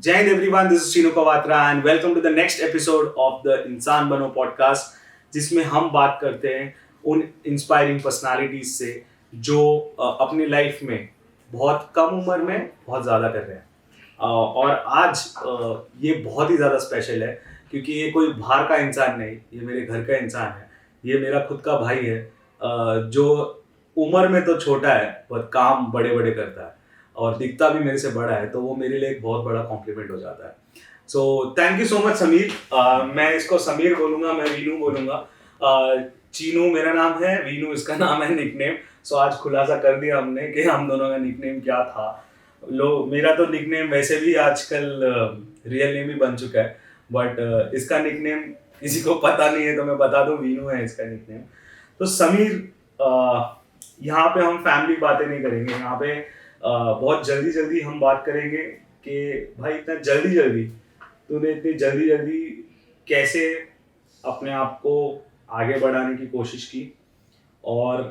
Jai Hind everyone, this is Chino Kawatra and welcome to the next episode of the इंसान बनो podcast जिसमें हम बात करते हैं उन इंस्पायरिंग पर्सनालिटीज से जो अपनी लाइफ में बहुत कम उम्र में बहुत ज़्यादा कर रहे हैं। और आज ये बहुत ही ज़्यादा स्पेशल है क्योंकि ये कोई बाहर का इंसान नहीं, ये मेरे घर का इंसान है। ये मेरा खुद का भाई है जो उम्र में तो छोटा है पर काम बड़े बड़े करता है और दिखता भी मेरे से बड़ा है, तो वो मेरे लिए एक बहुत बड़ा कॉम्प्लीमेंट हो जाता है। So thank you so much Sameer. मैं इसको समीर बोलूंगा, मैं वीनू बोलूंगा। चीनू मेरा नाम है, वीनू इसका नाम है निकनेम। सो आज खुलासा कर दिया हमने कि हम दोनों का निकनेम क्या था। मेरा तो निकनेम वैसे भी आजकल रियल नेम ही बन चुका है, बट इसका निकनेम किसी को पता नहीं है तो मैं बता दूं, वीनू है इसका निकनेम। तो समीर, यहाँ पे हम फैमिली बातें नहीं करेंगे, यहाँ पे बहुत जल्दी जल्दी हम बात करेंगे कि भाई इतना जल्दी जल्दी तूने इतनी जल्दी जल्दी कैसे अपने आप को आगे बढ़ाने की कोशिश की और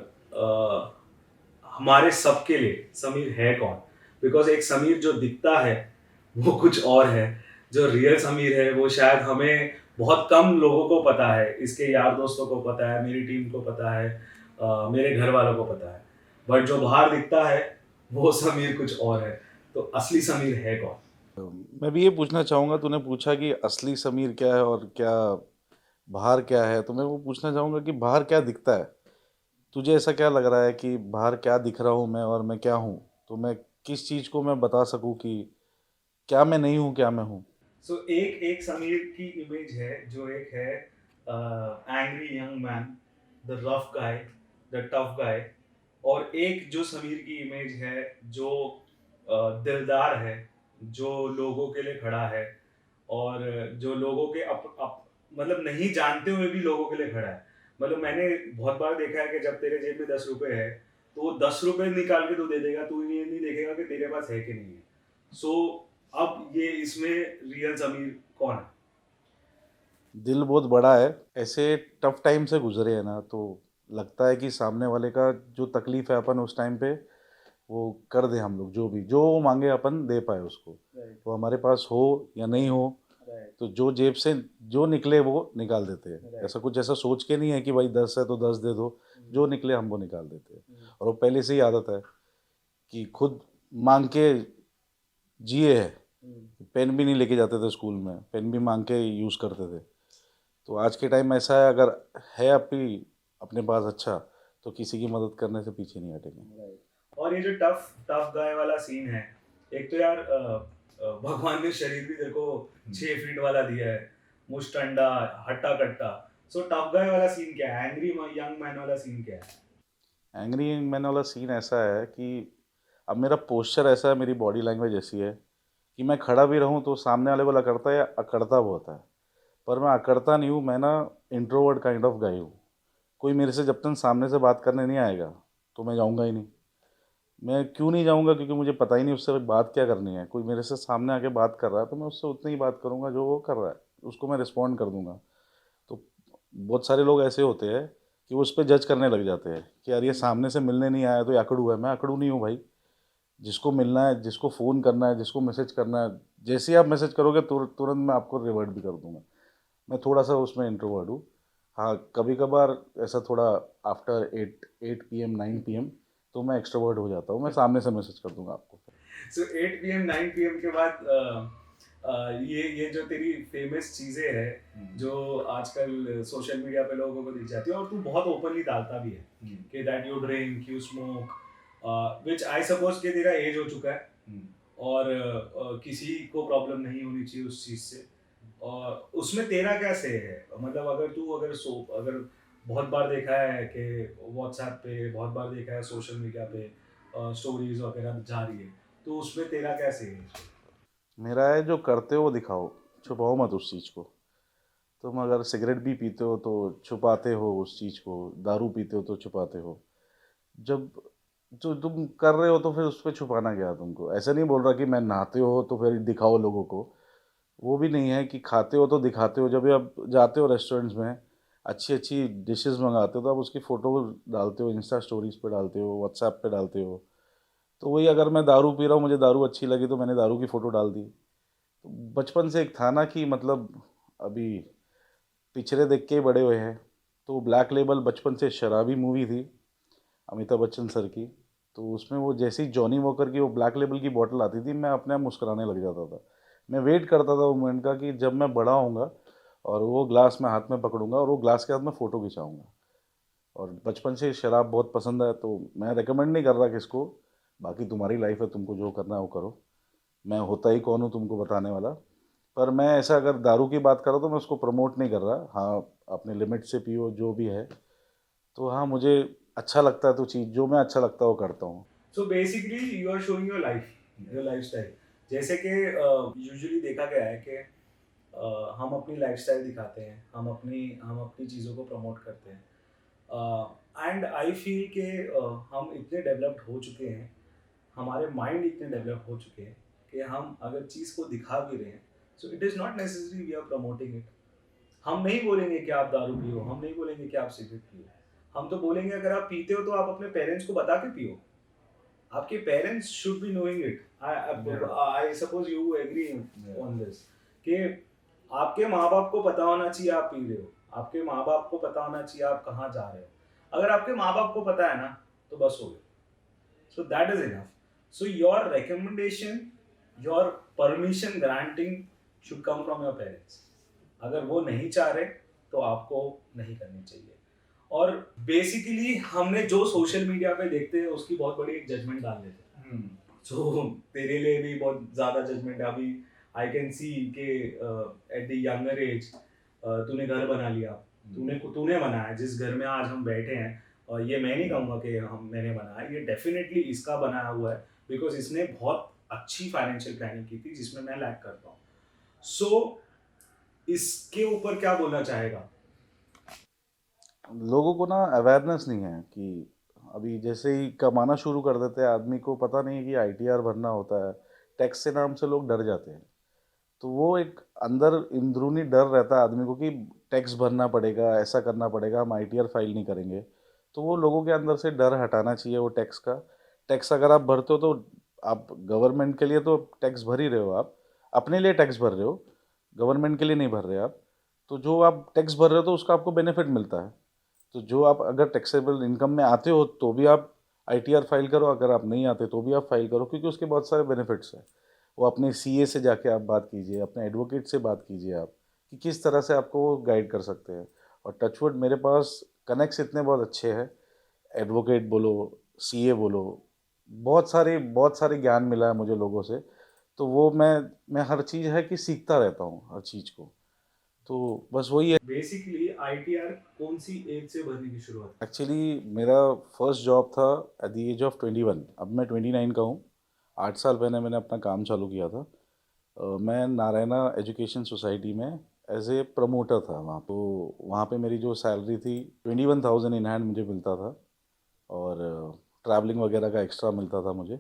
हमारे सबके लिए समीर है कौन। बिकॉज एक समीर जो दिखता है वो कुछ और है, जो रियल समीर है वो शायद हमें बहुत कम लोगों को पता है। इसके यार दोस्तों को पता है, मेरी टीम को पता है, मेरे घर वालों को पता है, बट जो बाहर दिखता है वो समीर कुछ और है। तो असली समीर है कौन? मैं भी ये पूछना चाहूँगा, तूने पूछा कि असली समीर क्या है और क्या बाहर क्या है, तो मैं वो पूछना चाहूँगा कि बाहर क्या दिखता है। तुझे ऐसा क्या लग रहा है कि बाहर क्या दिख रहा हूँ मैं और मैं क्या हूँ, तो मैं किस चीज़ को मैं बता सकूँ कि क्या मैं नहीं हूँ, क्या मैं हूँ। सो एक एक समीर की इमेज है जो एक है angry young man, the rough guy, the tough guy. और एक जो समीर की इमेज है जो दिलदार है, जो लोगों के लिए खड़ा है और जो लोगों के मतलब नहीं जानते हुए भी लोगों के लिए खड़ा है। मतलब मैंने बहुत बार देखा है कि जब तेरे जेब में 10 रुपए है तो वो 10 रुपए निकाल के तू दे देगा, तू ये नहीं देखेगा कि तेरे पास है कि नहीं है। सो अब ये इसमें रियल समीर कौन है? दिल बहुत बड़ा है, ऐसे टफ टाइम से गुजरे हैं ना, तो लगता है कि सामने वाले का जो तकलीफ़ है अपन उस टाइम पे वो कर दे, हम लोग जो भी जो वो मांगे अपन दे पाए उसको। राइट, वो हमारे पास हो या नहीं हो, राइट, तो जो जेब से जो निकले वो निकाल देते हैं। राइट। ऐसा कुछ ऐसा सोच के नहीं है कि भाई 10 है तो 10 दे दो, जो निकले हम वो निकाल देते हैं। और वो पहले से ही आदत है कि खुद मांग के जिए है। पेन भी नहीं लेके जाते थे स्कूल में, पेन भी मांग के यूज़ करते थे। तो आज के टाइम में ऐसा है, अगर है आपकी अपने पास अच्छा, तो किसी की मदद करने से पीछे नहीं हटेंगे। राइट। और ये जो टफ टफ गाय वाला सीन है, एक तो यार भगवान ने शरीर भी तेरे को 6 फीट वाला दिया है, मुष्ट अंडा, हट्टा कट्टा। सो टफ गाय वाला सीन क्या है, एंग्री यंग मैन वाला सीन क्या है? एंग्री यंग मैन वाला सीन ऐसा है कि अब मेरा पोस्चर ऐसा है, मेरी बॉडी लैंग्वेज ऐसी है कि मैं खड़ा भी रहूं तो सामने वाले वाला अकड़ता है या अकड़ता बहुत है। पर मैं अकड़ता नहीं हूँ, मैं ना इंट्रोवर्ट काइंड ऑफ गाय हूँ। कोई मेरे से जब तक सामने से बात करने नहीं आएगा तो मैं जाऊँगा ही नहीं। मैं क्यों नहीं जाऊँगा, क्योंकि मुझे पता ही नहीं उससे बात क्या करनी है। कोई मेरे से सामने आके बात कर रहा है तो मैं उससे उतनी ही बात करूँगा जो वो कर रहा है, उसको मैं रिस्पॉन्ड कर दूँगा। तो बहुत सारे लोग ऐसे होते हैं कि वो उस पर जज करने लग जाते हैं कि यार ये सामने से मिलने नहीं आया तो ये अकड़ू है। मैं अकड़ू नहीं हूँ भाई। जिसको मिलना है, जिसको फ़ोन करना है, जिसको मैसेज करना है, जैसे ही आप मैसेज करोगे तुरंत मैं आपको रिवर्ट भी कर दूंगा। मैं थोड़ा सा उसमें इंट्रोवर्ट हूँ। हाँ, कभी कभार ऐसा थोड़ा आफ्टर 8 PM 9 PM तो मैं एक्सट्रोवर्ट हो जाता हूँ, मैं सामने से मैसेज कर दूंगा आपको। सो 8 PM 9 PM के बाद ये जो तेरी फेमस चीजें हैं जो आजकल सोशल मीडिया पे लोगों को दिख जाती है और तू बहुत ओपनली डालता भी है कि that you drink, you smoke, which I suppose कि तेरा एज हो चुका है और किसी को प्रॉब्लम नहीं होनी चाहिए उस चीज से। और उसमें तेरा क्या से है? मतलब अगर तू अगर बहुत बार देखा है कि व्हाट्सएप पे, बहुत बार देखा है सोशल मीडिया पे स्टोरीज वगैरह जा रही है, तो उसमें तेरा क्या से है? मेरा है, जो करते हो वो दिखाओ, छुपाओ मत उस चीज़ को। तुम अगर सिगरेट भी पीते हो तो छुपाते हो उस चीज़ को, दारू पीते हो तो छुपाते हो। जब जो तुम कर रहे हो तो फिर उस पर छुपाना क्या है तुमको। ऐसा नहीं बोल रहा कि मैं नहाते हो तो फिर दिखाओ लोगों को, वो भी नहीं है कि खाते हो तो दिखाते हो। जब भी आप जाते हो रेस्टोरेंट्स में, अच्छी अच्छी डिशेस मंगाते हो तो आप उसकी फ़ोटो डालते हो, इंस्टा स्टोरीज पे डालते हो, व्हाट्सएप पे डालते हो। तो वही, अगर मैं दारू पी रहा हूँ, मुझे दारू अच्छी लगी तो मैंने दारू की फ़ोटो डाल दी। तो बचपन से एक था ना कि मतलब अभी पिक्चरें देख के ही बड़े हुए हैं। तो ब्लैक लेबल बचपन से शराबी मूवी थी अमिताभ बच्चन सर की। तो उसमें वो जैसे ही जॉनी वॉकर की वो ब्लैक लेबल की बॉटल आती थी, मैं अपने आप मुस्कुराने लग जाता था। मैं वेट करता था वो मोमेंट का कि जब मैं बड़ा होऊंगा और वो ग्लास मैं हाथ में पकड़ूंगा और वो ग्लास के हाथ में फ़ोटो खिंचाऊंगा। और बचपन से शराब बहुत पसंद है, तो मैं रेकमेंड नहीं कर रहा किसको। बाकी तुम्हारी लाइफ है, तुमको जो करना है वो करो। मैं होता ही कौन हूँ तुमको बताने वाला। पर मैं ऐसा अगर दारू की बात करूँ तो मैं उसको प्रमोट नहीं कर रहा। हाँ, अपने लिमिट से पियो जो भी है। तो हाँ, मुझे अच्छा लगता है तो चीज़ जो मैं अच्छा लगता है वो करता हूँ। So basically you are showing your life, your lifestyle. जैसे कि यूजुअली देखा गया है कि हम अपनी लाइफस्टाइल दिखाते हैं, हम अपनी चीज़ों को प्रमोट करते हैं। एंड आई फील के हम इतने डेवलप्ड हो चुके हैं, हमारे माइंड इतने डेवलप हो चुके हैं कि हम अगर चीज़ को दिखा भी रहे हैं, so it is not necessary we are promoting it. हम नहीं बोलेंगे कि आप दारू पियो, हम नहीं बोलेंगे कि आप सिगरेट पियो। हम तो बोलेंगे अगर आप पीते हो तो आप अपने पेरेंट्स को बता के पियो। आपके parents should be knowing it. I suppose you agree on this कि आपके माँ बाप को पता होना चाहिए आप पी रहे हो, आपके माँ बाप को पता होना चाहिए आप कहाँ जा रहे हो। अगर आपके माँ बाप को पता है ना, तो बस हो गया। So that is enough. So your recommendation, your permission granting should come from your parents. अगर वो नहीं चाह रहे तो आपको नहीं करनी चाहिए। और बेसिकली हमने जो सोशल मीडिया पे देखते हैं उसकी बहुत बड़ी एक जजमेंट डाल देते हैं। सो तेरे लिए भी बहुत ज़्यादा जजमेंट है अभी। आई कैन सी के एट द यंगर एज तूने घर बना लिया, तूने बनाया जिस घर में आज हम बैठे हैं। और ये मैं नहीं कहूँगा कि मैंने बनाया, ये डेफिनेटली इसका बनाया हुआ है, बिकॉज इसने बहुत अच्छी फाइनेंशियल प्लानिंग की थी जिसमें मैं लैक करता हूँ। सो इसके ऊपर क्या बोलना चाहेगा? लोगों को ना अवेयरनेस नहीं है कि अभी जैसे ही कमाना शुरू कर देते हैं, आदमी को पता नहीं है कि आईटीआर भरना होता है। टैक्स के नाम से लोग डर जाते हैं। तो वो एक अंदर अंदरूनी डर रहता है आदमी को कि टैक्स भरना पड़ेगा, ऐसा करना पड़ेगा, हम आईटीआर फाइल नहीं करेंगे। तो वो लोगों के अंदर से डर हटाना चाहिए वो टैक्स का। टैक्स अगर आप भरते हो तो आप गवर्नमेंट के लिए तो टैक्स भर ही रहे हो। आप अपने लिए टैक्स भर रहे हो, गवर्नमेंट के लिए नहीं भर रहे आप। तो जो आप टैक्स भर रहे हो तो उसका आपको बेनिफिट मिलता है। तो जो आप अगर टैक्सेबल इनकम में आते हो तो भी आप आईटीआर फाइल करो, अगर आप नहीं आते तो भी आप फाइल करो, क्योंकि उसके बहुत सारे बेनिफिट्स हैं। वो अपने सीए से जाके आप बात कीजिए, अपने एडवोकेट से बात कीजिए आप, कि किस तरह से आपको वो गाइड कर सकते हैं। और टचवुड मेरे पास कनेक्ट्स इतने बहुत अच्छे हैं। एडवोकेट बोलो, सीए बोलो, बहुत सारे ज्ञान मिला है मुझे लोगों से। तो वो मैं हर चीज़ है कि सीखता रहता हूँ हर चीज़ को। तो बस वही है। बेसिकली आईटीआर कौन सी एज से भरने की शुरुआत? एक्चुअली मेरा फर्स्ट जॉब था एट द एज ऑफ 21। अब मैं 29 का हूँ। 8 साल पहले मैंने अपना काम चालू किया था। मैं नारायणा एजुकेशन सोसाइटी में एज ए प्रमोटर था वहाँ। तो वहाँ पे मेरी जो सैलरी थी 21,000 इन हैंड मुझे मिलता था। और ट्रैवलिंग वगैरह का एक्स्ट्रा मिलता था मुझे।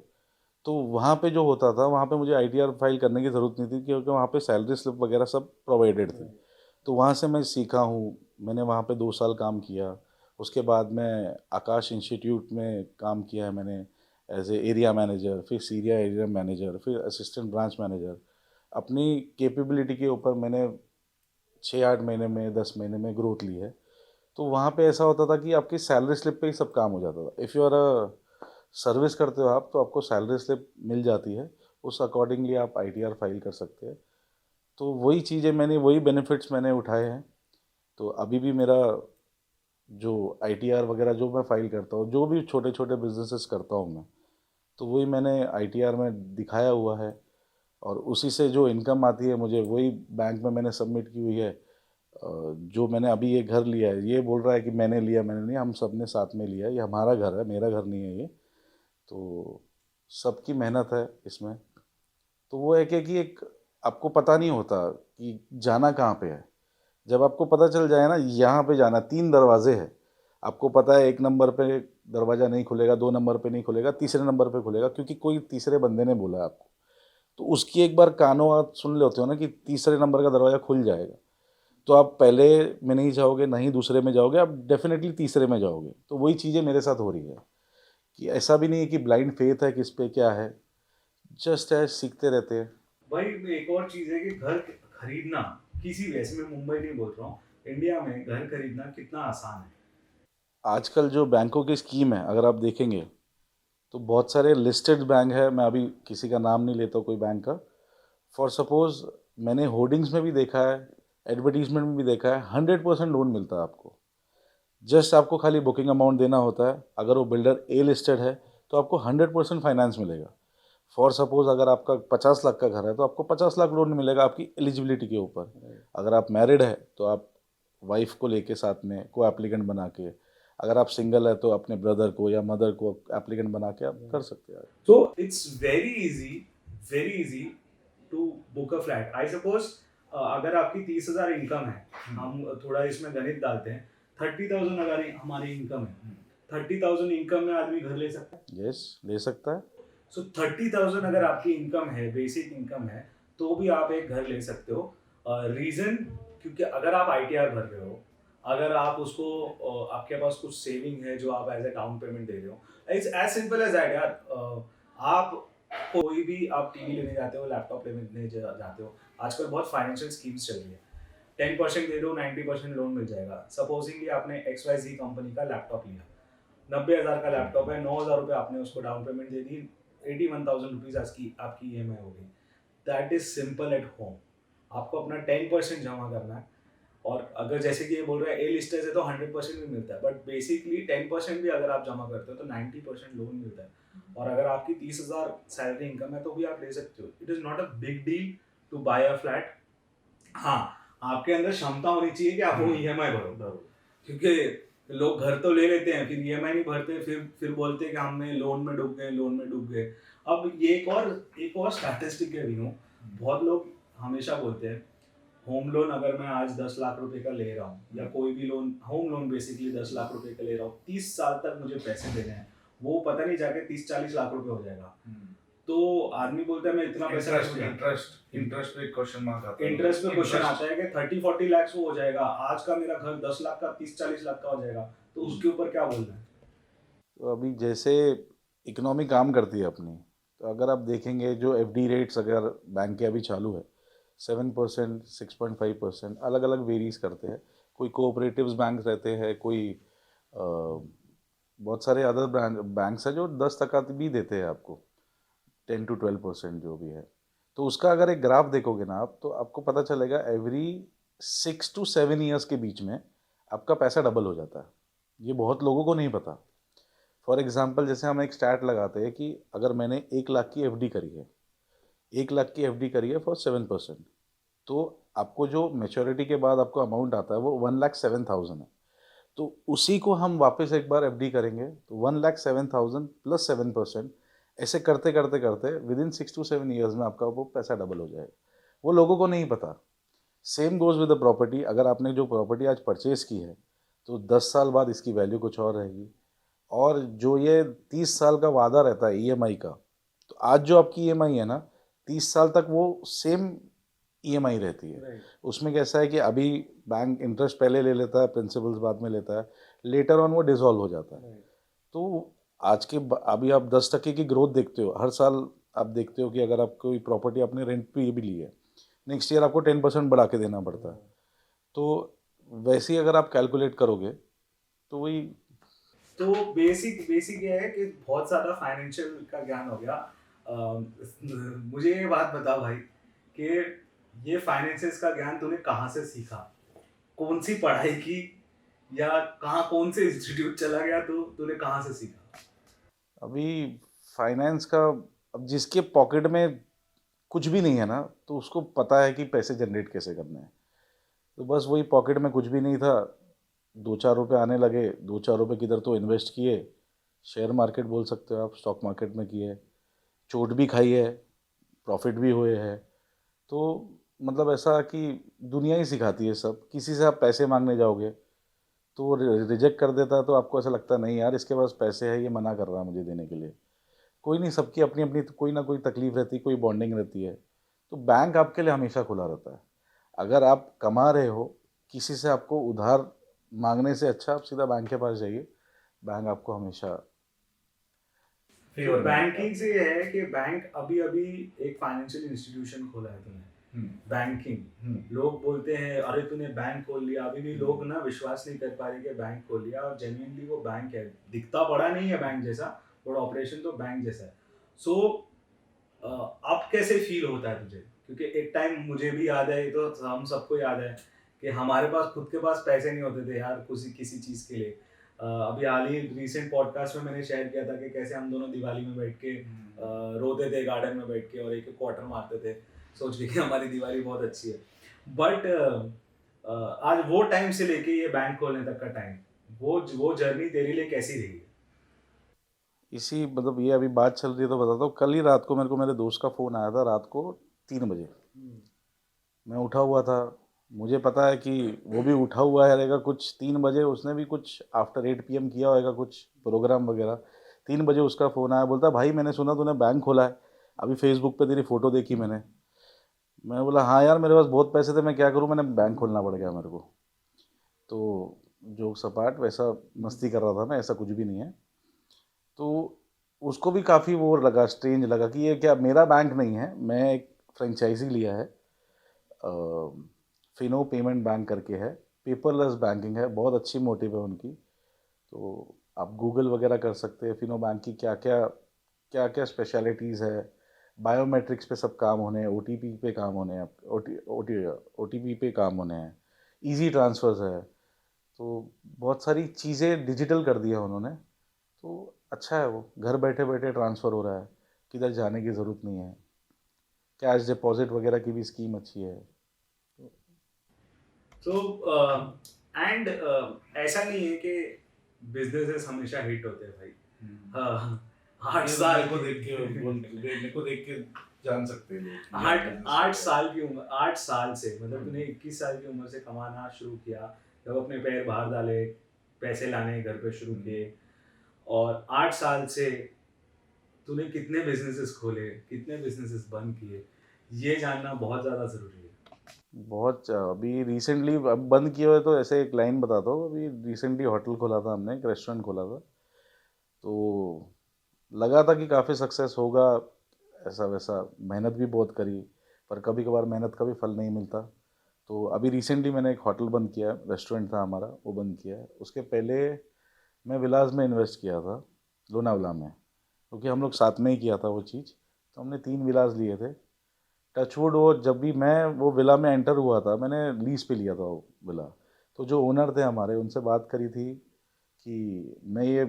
तो वहाँ पे जो होता था, वहाँ पे मुझे आईटीआर फाइल करने की ज़रूरत नहीं थी, क्योंकि वहाँ पे सैलरी स्लिप वगैरह सब प्रोवाइडेड थी। तो वहाँ से मैं सीखा हूँ। मैंने वहाँ पे 2 साल काम किया। उसके बाद मैं आकाश इंस्टीट्यूट में काम किया है मैंने एज ए एरिया मैनेजर, फिर सीरिया एरिया मैनेजर, फिर असिस्टेंट ब्रांच मैनेजर। अपनी कैपेबिलिटी के ऊपर मैंने 6-8 महीने में 10 महीने में ग्रोथ ली है। तो वहाँ पे ऐसा होता था कि आपकी सैलरी स्लिप पे ही सब काम हो जाता था। If you are a service करते हो आप, तो आपको सैलरी स्लिप मिल जाती है। उस अकॉर्डिंगली आप आईटीआर फाइल कर सकते हैं। तो वही चीज़ें मैंने, वही बेनिफिट्स मैंने उठाए हैं। तो अभी भी मेरा जो आईटीआर वगैरह जो मैं फाइल करता हूँ, जो भी छोटे छोटे बिजनेसेस करता हूँ मैं, तो वही मैंने आईटीआर में दिखाया हुआ है। और उसी से जो इनकम आती है मुझे, वही बैंक में मैंने सबमिट की हुई है। जो मैंने अभी ये घर लिया है, ये बोल रहा है कि मैंने लिया, मैंने नहीं, हम सब ने साथ में लिया है। ये हमारा घर है, मेरा घर नहीं है ये। तो सबकी मेहनत है इसमें। तो वो है कि एक आपको पता नहीं होता कि जाना कहाँ पे है। जब आपको पता चल जाए ना यहाँ पे जाना, 3 दरवाजे हैं, आपको पता है 1 नंबर पे दरवाज़ा नहीं खुलेगा, 2 नंबर पे नहीं खुलेगा, तीसरे नंबर पे खुलेगा, क्योंकि कोई तीसरे बंदे ने बोला है आपको। तो उसकी एक बार कानों आप सुन लेते हो ना कि तीसरे नंबर का दरवाज़ा खुल जाएगा, तो आप पहले में नहीं जाओगे, नहीं दूसरे में जाओगे, आप डेफिनेटली तीसरे में जाओगे। तो वही चीज़ें मेरे साथ हो रही है कि ऐसा भी नहीं है कि ब्लाइंड फेथ है कि इस पे क्या है, जस्ट है, सीखते रहते हैं। भाई एक और चीज है कि घर खरीदना किसी वैसे, मैं मुंबई नहीं बोल रहा हूँ, इंडिया में घर खरीदना कितना आसान है। आजकल जो बैंकों की स्कीम है अगर आप देखेंगे तो बहुत सारे लिस्टेड बैंक है, मैं अभी किसी का नाम नहीं लेता कोई बैंक का। फॉर सपोज मैंने होर्डिंग्स में भी देखा है, एडवर्टीजमेंट में भी देखा है, 100% लोन मिलता है आपको। जस्ट आपको खाली बुकिंग अमाउंट देना होता है। अगर वो बिल्डर ए लिस्टेड है तो आपको 100% फाइनेंस मिलेगा। फॉर सपोज अगर आपका 50 लाख का घर है तो आपको 50 लाख लोन मिलेगा आपकी एलिजिबिलिटी के ऊपर। अगर आप मैरिड है तो आप वाइफ को लेके साथ में को एप्लीकेंट बना के, अगर आप सिंगल है तो अपने ब्रदर को या मदर को एप्लीकेंट बना के आप कर सकते हैं। So it's very easy to book a flat. I suppose अगर आपकी 30,000 इनकम है, हम थोड़ा इसमें गणित डालते हैं, 30,000 अगर हमारी इनकम है, 30,000 इनकम में आदमी घर ले सकता है। यस, ले सकता है। सो 30,000 अगर आपकी इनकम है, बेसिक इनकम है, तो भी आप एक घर ले सकते हो। रीजन, क्योंकि अगर आप आईटीआर भर रहे हो, अगर आप उसको आपके पास कुछ सेविंग है जो आप एज ए डाउन पेमेंट दे रहे हो, it's as simple as that यार। आप कोई भी आप टीवी लेने जाते हो, लैपटॉप लेने जाते हो, आजकल बहुत फाइनेंशियल स्कीम्स चल रही है। 10% दे दो, 90% लोन मिल जाएगा। सपोजिंगली आपने XYZ कंपनी का लैपटॉप लिया, 90,000 का लैपटॉप है, 9,000 रुपये आपने उसको डाउन पेमेंट दे दी, 81,000 रुपीज आपकी EMI हो गई। That is simple at home. आपको अपना 10% जमा करना है, और अगर जैसे कि ये बोल रहे हैं ए लिस्टेज है तो 100% भी मिलता है, बट बेसिकली 10% भी अगर आप जमा करते हो तो 90% लोन मिलता है। और अगर आपकी 30,000 सैलरी इनकम है तो भी आप ले सकते हो। It is not a big deal to buy a flat. हाँ, आपके अंदर क्षमता होनी चाहिए कि आप वो EMI भरो, क्योंकि लोग घर तो ले लेते हैं, फिर EMI नहीं भरते, फिर बोलते हैं कि हमने लोन में डूब गए। अब ये एक और स्टैटिस्टिक कह रही हूँ, बहुत लोग हमेशा बोलते हैं होम लोन अगर मैं आज 10 लाख रुपए का ले रहा हूँ, या कोई भी loan, home loan basically 10 lakh रुपए का ले रहा हूँ, 30 साल तक मुझे पैसे देने हैं, वो पता नहीं जाके 30-40 लाख रुपए हो जाएगा। तो आदमी बोलता है मैं इतना पैसा इंटरेस्ट पे क्वेश्चन मार्क आता है। इंटरेस्ट पे क्वेश्चन आता है कि 30-40 लाख वो हो जाएगा, आज का मेरा घर 10 लाख का 30-40 लाख का हो जाएगा, तो उसके ऊपर क्या बोलना है? तो अभी जैसे इकोनॉमी काम करती है अपनी, तो अगर आप देखेंगे जो एफडी रेट्स अगर बैंक के अभी चालू है 7%, 6.5%, अलग अलग वेरीज करते हैं। कोई कोऑपरेटिव्स बैंक रहते हैं, कोई बहुत सारे अदर बैंक्स हैं जो 10% भी देते हैं आपको, 10 to 12% जो भी है। तो उसका अगर एक ग्राफ देखोगे ना आप, तो आपको पता चलेगा एवरी 6 to 7 ईयर्स के बीच में आपका पैसा डबल हो जाता है। ये बहुत लोगों को नहीं पता। फॉर एग्जाम्पल जैसे हम एक स्टैट लगाते हैं कि अगर मैंने 1 लाख की एफडी करी है, 1 लाख की एफडी करी है फॉर 7%, तो आपको जो मेच्योरिटी के बाद आपको अमाउंट आता है वो 1,07,000 है। तो उसी को हम वापस एक बार एफडी करेंगे तो 1,07,000 प्लस 7%, ऐसे करते करते करते विद इन 6 to 7 ईयर्स में आपका वो पैसा डबल हो जाएगा। वो लोगों को नहीं पता। Same goes with the property. अगर आपने जो प्रॉपर्टी आज परचेज की है तो 10 साल बाद इसकी वैल्यू कुछ और रहेगी। और जो ये 30 साल का वादा रहता है ईएमआई का, तो आज जो आपकी ईएमआई है ना, 30 साल तक वो सेम ईएमआई रहती है। उसमें कैसा है कि अभी बैंक इंटरेस्ट पहले ले लेता है, प्रिंसिपल्स बाद में लेता है, लेटर ऑन वो डिसॉल्व हो जाता है। तो आज के अभी आप 10% की ग्रोथ देखते हो हर साल। आप देखते हो कि अगर आप कोई प्रॉपर्टी अपने रेंट पे ये भी ली है, नेक्स्ट ईयर आपको 10% बढ़ा के देना पड़ता है। तो वैसे ही अगर आप कैलकुलेट करोगे तो वही। तो बेसिक ये है कि बहुत ज़्यादा फाइनेंशियल का ज्ञान हो गया। मुझे ये बात बता भाई कि ये फाइनेंसेस का ज्ञान तूने कहाँ से सीखा, कौन सी पढ़ाई की, या कहाँ कौन से इंस्टीट्यूट चला गया, तूने कहाँ से सीखा? अभी फाइनेंस का, अब जिसके पॉकेट में कुछ भी नहीं है ना, तो उसको पता है कि पैसे जनरेट कैसे करने हैं। तो बस वही, पॉकेट में कुछ भी नहीं था, 2-4 रुपये आने लगे, 2-4 रुपये किधर तो इन्वेस्ट किए, शेयर मार्केट बोल सकते हो आप, स्टॉक मार्केट में किए, चोट भी खाई है, प्रॉफिट भी हुए हैं। तो मतलब ऐसा कि दुनिया ही सिखाती है सब। किसी से आप पैसे मांगने जाओगे तो वो रिजेक्ट कर देता है, तो आपको ऐसा लगता है नहीं यार इसके पास पैसे है, ये मना कर रहा है मुझे देने के लिए। कोई नहीं, सबकी अपनी अपनी कोई ना कोई तकलीफ रहती है, कोई बॉन्डिंग रहती है। तो बैंक आपके लिए हमेशा खुला रहता है। अगर आप कमा रहे हो, किसी से आपको उधार मांगने से अच्छा आप सीधा बैंक के पास जाइए। बैंक आपको हमेशा फेवर बैंकिंग से ये है कि बैंक अभी अभी एक फाइनेंशियल इंस्टीट्यूशन खोला है तूने, बैंकिंग। लोग बोलते हैं अरे तूने बैंक खोल लिया, अभी भी लोग ना विश्वास नहीं कर पा रहे कि बैंक खोल लिया, और जेन्युइनली वो बैंक है, दिखता बड़ा नहीं है बैंक जैसा, बट ऑपरेशन तो बैंक जैसा है। सो अब कैसे फील होता है तुझे, क्योंकि एक टाइम मुझे भी याद है, ये तो हम सबको याद है कि हमारे पास खुद के पास पैसे नहीं होते थे यार किसी किसी चीज़ के लिए। अभी हाल ही रिसेंट पॉडकास्ट में मैंने शेयर किया था कि कैसे हम दोनों दिवाली में बैठ के रोते थे गार्डन में बैठ के और एक क्वार्टर मारते थे सोच के कि हमारी दिवाली बहुत अच्छी है। बट आज वो टाइम से लेके ये बैंक खोलने तक का टाइम, वो जर्नी तेरे लिए कैसी रही है? इसी मतलब ये अभी बात चल रही है तो बताता हूँ। कल ही रात को मेरे को मेरे दोस्त का फ़ोन आया था, रात को 3 बजे। मैं उठा हुआ था, मुझे पता है कि वो भी उठा हुआ है रहेगा कुछ 3 बजे, उसने भी कुछ आफ्टर 8 PM किया होगा कुछ प्रोग्राम वगैरह। 3 बजे उसका फ़ोन आया, बोलता भाई मैंने सुना तूने बैंक खोला है, अभी फेसबुक पे तेरी फ़ोटो देखी मैंने। मैं बोला हाँ यार मेरे पास बहुत पैसे थे, मैं क्या करूँ, मैंने बैंक खोलना पड़ गया मेरे को। तो जोक सपाट, वैसा मस्ती कर रहा था मैं, ऐसा कुछ भी नहीं है। तो उसको भी काफ़ी वो लगा, स्ट्रेंज लगा कि ये क्या मेरा बैंक नहीं है, मैं एक फ्रेंचाइजी लिया है, फिनो पेमेंट बैंक करके है, पेपरलेस बैंकिंग है, बहुत अच्छी मोटिव है उनकी। तो आप गूगल वगैरह कर सकते हैं, फिनो बैंक की क्या क्या स्पेशलिटीज़ है, बायोमेट्रिक्स पे सब काम होने हैं, ओटीपी पे काम होने हैं, ओटीपी पे काम होने हैं, इजी ट्रांसफर्स है। तो बहुत सारी चीज़ें डिजिटल कर दिया उन्होंने। तो अच्छा है, वो घर बैठे बैठे ट्रांसफ़र हो रहा है, किधर जाने की ज़रूरत नहीं है, कैश डिपॉजिट वगैरह की भी स्कीम अच्छी है। तो एंड ऐसा नहीं है कि बिजनेसेस हमेशा हिट होते हैं भाई। हाँ, 8 साल मेरे को देख के जान सकते हैं लोग। 8 साल की उम्र, 8 साल से मतलब तूने 21 साल की उम्र से कमाना शुरू किया, जब अपने पैर बाहर डाले, पैसे लाने घर पे शुरू किए, और 8 साल से तूने कितने बिजनेसेस खोले, कितने बिजनेसेस बंद किए, ये जानना बहुत ज़्यादा ज़रूरी है। बहुत अभी रिसेंटली अब बंद किए हुए, तो ऐसे एक लाइन बताता हूँ। अभी रिसेंटली होटल खोला था हमने, एक रेस्टोरेंट खोला था। तो लगा था कि काफ़ी सक्सेस होगा, ऐसा वैसा, मेहनत भी बहुत करी, पर कभी कभार मेहनत का भी फल नहीं मिलता। तो अभी रिसेंटली मैंने एक होटल बंद किया है, रेस्टोरेंट था हमारा, वो बंद किया है। उसके पहले मैं विलास में इन्वेस्ट किया था, लोनावला में, क्योंकि हम लोग साथ में ही किया था वो चीज़। तो हमने 3 विलास लिए थे। टचवुड, वो जब भी मैं वो विला में एंटर हुआ था, मैंने लीज पे लिया था वो विला। तो जो ओनर थे हमारे, उनसे बात करी थी कि मैं ये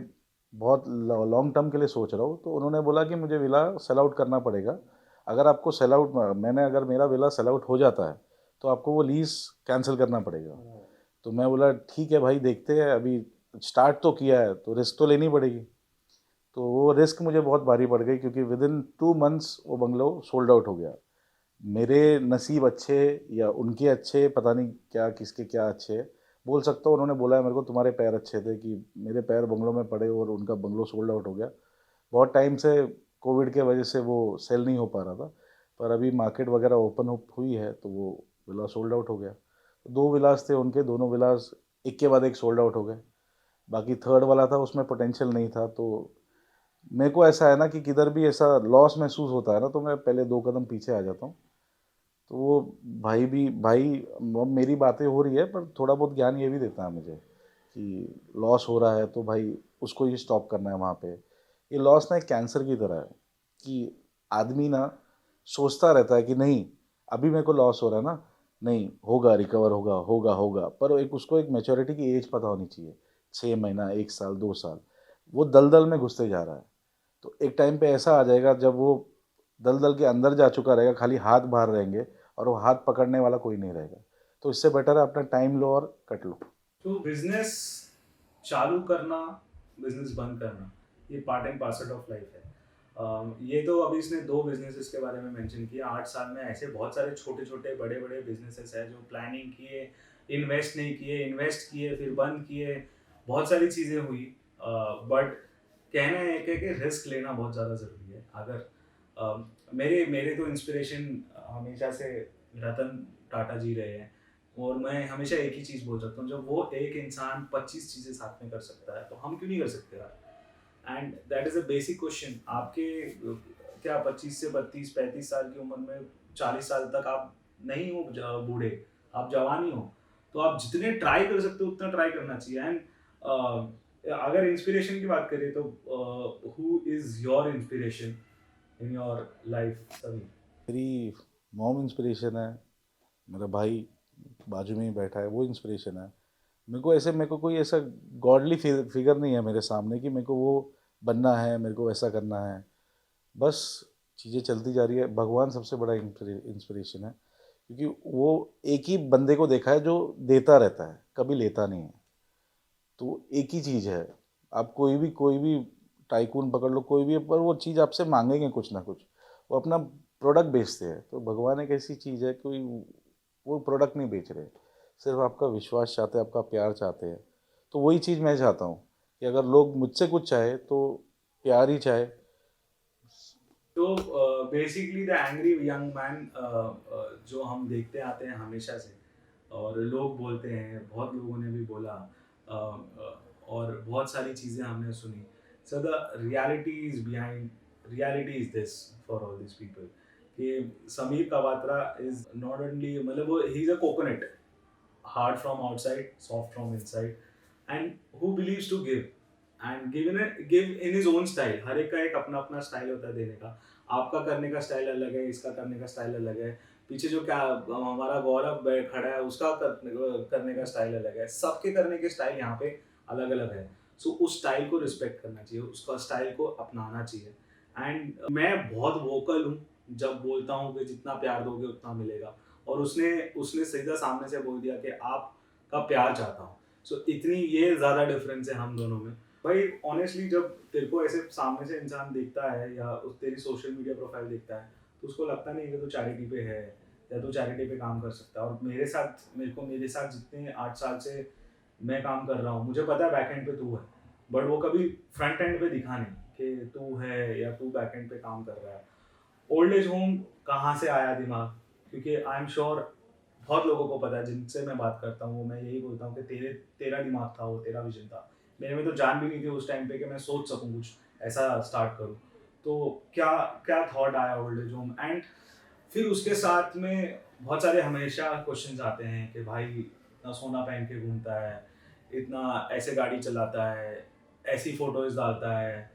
बहुत लॉन्ग टर्म के लिए सोच रहा हूँ। तो उन्होंने बोला कि मुझे विला सेल आउट करना पड़ेगा। अगर आपको सेल आउट, मैंने अगर मेरा विला सेल आउट हो जाता है तो आपको वो लीज कैंसिल करना पड़ेगा। तो मैं बोला ठीक है भाई, देखते हैं, अभी स्टार्ट तो किया है तो रिस्क तो लेनी पड़ेगी। तो वो रिस्क मुझे बहुत भारी पड़ गई, क्योंकि विद इन 2 मंथ्स वो बंगलो सोल्ड आउट हो गया। मेरे नसीब अच्छे या उनके अच्छे, पता नहीं क्या किसके क्या अच्छे, बोल सकता हूँ। उन्होंने बोला है मेरे को तुम्हारे पैर अच्छे थे, कि मेरे पैर बंगलों में पड़े और उनका बंगलो सोल्ड आउट हो गया। बहुत टाइम से कोविड के वजह से वो सेल नहीं हो पा रहा था, पर अभी मार्केट वगैरह ओपन अप हुई है तो वो विला सोल्ड आउट हो गया। 2 विलास थे उनके, दोनों विलास एक के बाद एक सोल्ड आउट हो गए। बाकी थर्ड वाला था, उसमें पोटेंशियल नहीं था। तो मेरे को ऐसा है ना कि किधर भी ऐसा लॉस महसूस होता है ना, तो मैं पहले 2 कदम पीछे आ जाता हूँ। तो वो भाई अब मेरी बातें हो रही है, पर थोड़ा बहुत ज्ञान ये भी देता है मुझे कि लॉस हो रहा है तो भाई उसको ही स्टॉप करना है वहाँ पे। ये लॉस ना एक कैंसर की तरह है, कि आदमी ना सोचता रहता है कि नहीं, अभी मेरे को लॉस हो रहा है ना, नहीं होगा, रिकवर होगा होगा होगा, पर एक उसको एक मैच्योरिटी की एज पता होनी चाहिए, 6 महीना, 1 साल, 2 साल। वो दलदल में घुसते जा रहा है। तो एक टाइम पे ऐसा आ जाएगा जब वो दलदल के अंदर जा चुका रहेगा, खाली हाथ बाहर रहेंगे और वो हाथ पकड़ने वाला कोई नहीं रहेगा। तो इससे बेटर है अपना टाइम लो और कट लो। तो बिजनेस चालू करना, बिजनेस बंद करना, ये part and parcel of life है। ये तो अभी इसने 2 बिजनेसेस के बारे में मेंशन किया। 8 साल में ऐसे बहुत सारे छोटे छोटे बड़े बड़े बिजनेसेस हैं जो प्लानिंग किए, इन्वेस्ट नहीं किए, इन्वेस्ट किए फिर बंद किए, बहुत सारी चीज़ें हुई। बट कहना एक है कि रिस्क लेना बहुत ज़्यादा ज़रूरी है। अगर मेरे मेरे तो इंस्पिरेशन हमेशा से रतन टाटा जी रहे हैं, और मैं हमेशा एक ही चीज़ बोल सकता हूँ, जब वो एक इंसान 25 चीज़ें साथ में कर सकता है तो हम क्यों नहीं कर सकते यार। And that is a basic question. आपके क्या 25 से 32 35 साल की उम्र में 40 साल तक आप नहीं हो बूढ़े, आप जवान ही हो, तो आप जितने ट्राई कर सकते हो उतना ट्राई करना चाहिए। एंड अगर इंस्पिरेशन की बात करें तो who is your inspiration in your life सभी? मेरी मॉम इंस्पिरेशन है, मेरा भाई बाजू में ही बैठा है वो इंस्पिरेशन है। मेरे को कोई ऐसा गॉडली फिगर नहीं है मेरे सामने कि मेरे को वो बनना है, मेरे को वैसा करना है। बस चीज़ें चलती जा रही है। भगवान सबसे बड़ा इंस्पिरेशन है, क्योंकि वो एक ही बंदे को देखा है जो देता रहता है, कभी लेता नहीं है। तो एक ही चीज़ है, आप कोई भी टाइकून पकड़ लो, कोई भी, पर वो चीज़ आपसे मांगेंगे कुछ ना कुछ। वो अपना प्रोडक्ट बेचते हैं। तो भगवान एक ऐसी चीज़ है, कोई वो प्रोडक्ट नहीं बेच रहे, सिर्फ आपका विश्वास चाहते हैं, आपका प्यार चाहते हैं। तो वही चीज़ मैं चाहता हूँ कि अगर लोग मुझसे कुछ चाहे तो प्यार ही चाहे। तो basically the angry young man जो हम देखते आते हैं हमेशा से, और लोग बोलते हैं, बहुत लोगों ने भी बोला, और बहुत सारी चीज़ें हमने सुनी। So the reality is behind, reality is this for all this people कि Sameer Kawatra is not only, मतलब वो he is a coconut, hard from outside, soft from inside, and who believes to give and give in his own style। हर एक का एक अपना अपना style होता है देने का। आपका करने का स्टाइल अलग है, इसका करने का स्टाइल अलग है, पीछे जो क्या हमारा गौरव खड़ा है उसका करने का स्टाइल अलग है। सबके करने के स्टाइल यहाँ पे अलग अलग है। सो उस स्टाइल को रिस्पेक्ट करना चाहिए, उसका स्टाइल को अपनाना चाहिए। एंड मैं बहुत वोकल हूँ जब बोलता हूँ कि जितना प्यार दोगे उतना मिलेगा, और उसने उसने सीधा सामने से बोल दिया कि आपका प्यार चाहता हूँ। सो इतनी ये ज़्यादा डिफरेंस है हम दोनों में। भाई ऑनेस्टली जब तेरे को ऐसे सामने से इंसान देखता है या उस तेरी सोशल मीडिया प्रोफाइल देखता है, तो उसको लगता नहीं है कि तू चैरिटी पे है या तू चैरिटी पे काम कर सकता है। और मेरे साथ जितने 8 साल से मैं काम कर रहा हूँ, मुझे पता है बैक एंड पे तू है, बट वो कभी फ्रंट एंड पे दिखा नहीं कि तू है या तू बैक एंड पे काम कर रहा है। ओल्ड एज होम कहाँ से आया दिमाग? क्योंकि आई एम श्योर बहुत लोगों को पता है जिनसे मैं बात करता हूँ, वो मैं यही बोलता हूँ कि तेरा दिमाग था, वो तेरा विजन था। मेरे में तो जान भी नहीं थी उस टाइम पे कि मैं सोच सकूँ कुछ ऐसा स्टार्ट करूँ। तो क्या क्या थॉट आया ओल्ड एज होम? एंड फिर उसके साथ में बहुत सारे हमेशा क्वेश्चंस आते हैं कि भाई इतना सोना पहन के घूमता है, इतना ऐसे गाड़ी चलाता है, ऐसी फोटोज डालता है,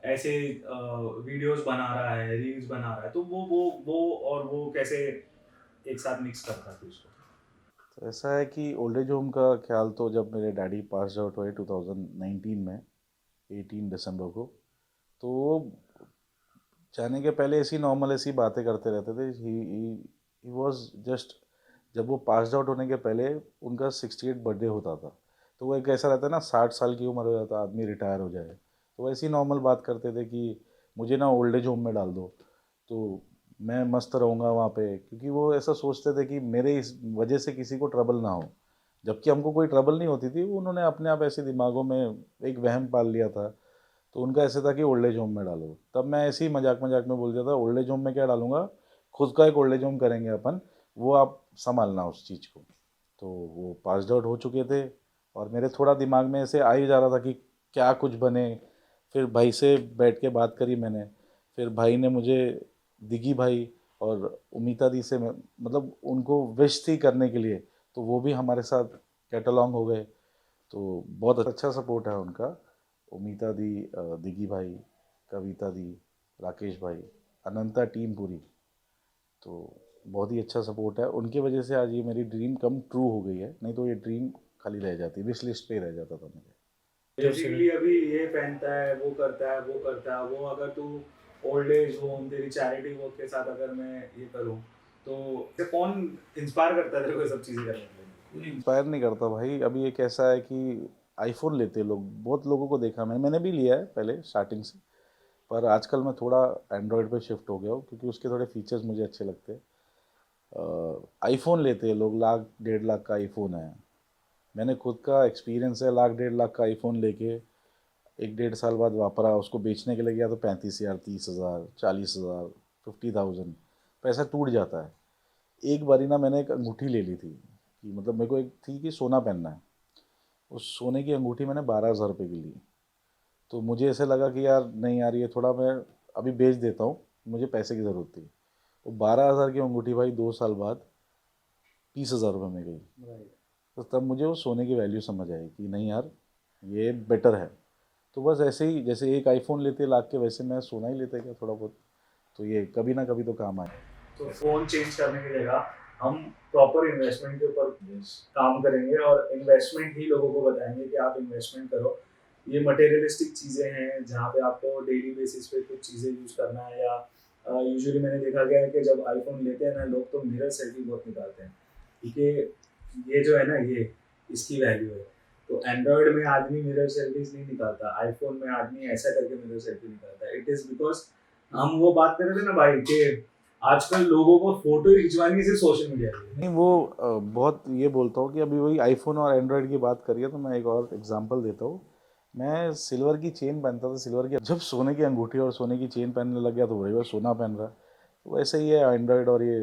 ऐसे वीडियोस बना रहा है, रील्स बना रहा है, तो वो और वो कैसे एक साथ मिक्स करता है उसको? तो ऐसा है कि ओल्ड एज होम का ख्याल तो जब मेरे डैडी पास आउट हुए 2019 में, 18 दिसंबर को, तो वो जाने के पहले ऐसी नॉर्मल ऐसी बातें करते रहते थे। ही वॉज जस्ट, जब वो पास आउट होने के पहले उनका 68 बर्थडे होता था, तो वो एक ऐसा रहता है ना, 60 साल की उम्र हो जाता आदमी रिटायर हो जाए, तो वो ऐसी नॉर्मल बात करते थे कि मुझे ना ओल्ड एज होम में डाल दो, तो मैं मस्त रहूँगा वहाँ पे, क्योंकि वो ऐसा सोचते थे कि मेरे इस वजह से किसी को ट्रबल ना हो, जबकि हमको कोई ट्रबल नहीं होती थी। उन्होंने अपने आप ऐसे दिमागों में एक वहम पाल लिया था। तो उनका ऐसे था कि ओल्ड एज होम में डालो। तब मैं ऐसे ही मजाक मजाक में बोल दिया था, ओल्ड एज होम में क्या डालूंगा, खुद का एक ओल्ड एज होम करेंगे अपन, वो आप संभालना उस चीज़ को। तो वो पास आउट हो चुके थे, और मेरे थोड़ा दिमाग में ऐसे आ ही जा रहा था कि क्या कुछ बने। फिर भाई से बैठ के बात करी मैंने, फिर भाई ने मुझे, दिगी भाई और उमिता दी से मतलब उनको विश थी करने के लिए, तो वो भी हमारे साथ कैटलॉन्ग हो गए। तो बहुत अच्छा सपोर्ट है उनका। उमिता दी, दिगी भाई, कविता दी, राकेश भाई, अनंता टीम पूरी। तो बहुत ही अच्छा सपोर्ट है, उनकी वजह से आज ये मेरी ड्रीम कम ट्रू हो गई है, नहीं तो ये ड्रीम खाली रह जाती, विश लिस्ट पे ही रह जाता था मेरे। बेसिकली अभी ये पहनता है, वो करता है, वो करता है, वो अगर तू ओल्ड एज होम तेरी चैरिटी वर्क के साथ अगर मैं ये करूँ, तो ये कौन इंस्पायर करता है तेरे को ये सब चीज़ें करने के लिए? कोई इंस्पायर नहीं करता भाई। अभी एक ऐसा है कि आईफोन लेते हैं लोग, बहुत लोगों को देखा मैंने भी लिया है पहले स्टार्टिंग से, पर आजकल मैं थोड़ा एंड्रॉयड पे शिफ्ट हो गया हूँ, क्योंकि उसके थोड़े फीचर्स मुझे अच्छे लगते हैं। आईफोन लेते हैं लोग, लाख 1.5 लाख का आईफोन है। मैंने खुद का एक्सपीरियंस है, लाख 1.5 लाख का आईफोन लेके 1 1.5 साल बाद वापरा, उसको बेचने के लिए गया तो 35,000, 30,000, 40,000, 50,000, पैसा टूट जाता है। एक बारी ना मैंने एक अंगूठी ले ली थी, कि मतलब मेरे को एक थी कि सोना पहनना है, उस सोने की अंगूठी मैंने 12,000 रुपये की ली। तो मुझे ऐसे लगा कि यार नहीं यार, ये थोड़ा मैं अभी बेच देता हूँ, मुझे पैसे की ज़रूरत थी। वो 12,000 की अंगूठी भाई 2 साल बाद 30,000 रुपये में गई। राइट। तो तब मुझे वो सोने की वैल्यू समझ आई कि नहीं यार, ये बेटर है। तो बस ऐसे ही, जैसे एक आईफोन लेते लाख के, वैसे मैं सोना ही लेते क्या थोड़ा बहुत, तो ये कभी ना कभी तो काम आए। तो फोन चेंज करने की जगह हम प्रॉपर इन्वेस्टमेंट के ऊपर काम करेंगे और इन्वेस्टमेंट ही लोगों को बताएंगे कि आप इन्वेस्टमेंट करो। ये मटेरियलिस्टिक चीज़ें हैं जहाँ पे आपको डेली बेसिस पे कुछ चीज़ें यूज़ करना है, या यूजुअली मैंने देखा गया है कि जब आईफोन लेते हैं ना लोग, तो मिरर सेल्फी बहुत निकालते हैं, क्योंकि ये जो है ना, ये इसकी वैल्यू है। तो एंड्रॉयड में आदमी मिरर सेल्फीज नहीं निकालता, आईफोन में आदमी ऐसा करके मिरर सेल्फी निकालता है। इट इज़ बिकॉज हम वो बात कर रहे थे ना भाई कि आजकल लोगों को फोटो ही खिंचवानी है सिर्फ सोशल मीडिया के लिए। नहीं वो बहुत ये बोलता हूँ कि अभी वही आईफोन और एंड्रॉयड की बात करिए तो मैं एक और एग्जांपल देता हूँ। मैं सिल्वर की चेन पहनता था, सिल्वर की, जब सोने की अंगूठी और सोने की चेन पहनने लग गया तो वही वो सोना पहन रहा। तो वैसे ही है एंड्रॉयड और ये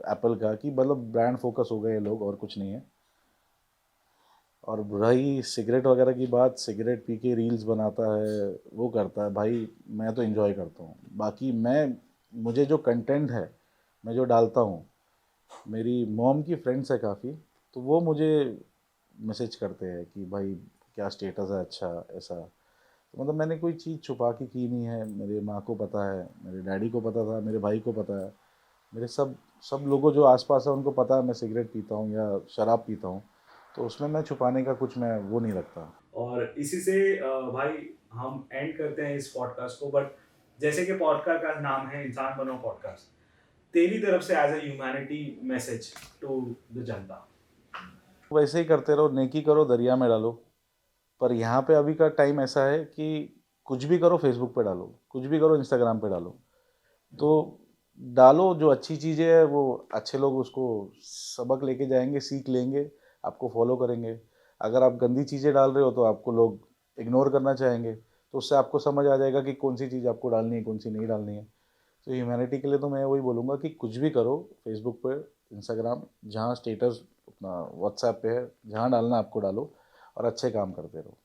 एप्पल का, कि मतलब ब्रांड फोकस हो गए ये लोग, और कुछ नहीं है। और रही सिगरेट वगैरह की बात, सिगरेट पी के रील्स बनाता है, वो करता है भाई, मैं तो एंजॉय करता हूँ। बाकी मैं, मुझे जो कंटेंट है, मैं जो डालता हूँ, मेरी मॉम की फ्रेंड्स है काफ़ी, तो वो मुझे मैसेज करते हैं कि भाई क्या स्टेटस है, अच्छा ऐसा। तो मतलब मैंने कोई चीज़ छुपा के की नहीं है, मेरे माँ को पता है, मेरे डैडी को पता था, मेरे भाई को पता है, मेरे सब सब लोगों जो आसपास है उनको पता है मैं सिगरेट पीता हूँ या शराब पीता हूँ। तो उसमें मैं छुपाने का कुछ मैं वो नहीं रखता। और इसी से भाई हम एंड करते हैं इस पॉडकास्ट को। बट जैसे कि पॉडकास्ट का नाम है इंसान बनो पॉडकास्ट, तेरी तरफ से as a humanity message to the जनता। वैसे ही करते रहो, नेकी करो दरिया में डालो। पर यहाँ पे अभी का टाइम ऐसा है कि कुछ भी करो फेसबुक पे डालो, कुछ भी करो इंस्टाग्राम पे डालो। तो डालो, जो अच्छी चीज़ें है वो अच्छे लोग उसको सबक लेके जाएंगे, सीख लेंगे, आपको फॉलो करेंगे। अगर आप गंदी चीज़ें डाल रहे हो तो आपको लोग इग्नोर करना चाहेंगे। तो उससे आपको समझ आ जाएगा कि कौन सी चीज़ आपको डालनी है, कौन सी नहीं डालनी है। तो ह्यूमैनिटी के लिए तो मैं वही बोलूँगा कि कुछ भी करो, फेसबुक पे, इंस्टाग्राम, जहाँ स्टेटस अपना व्हाट्सएप पे है, जहाँ डालना आपको डालो और अच्छे काम करते रहो।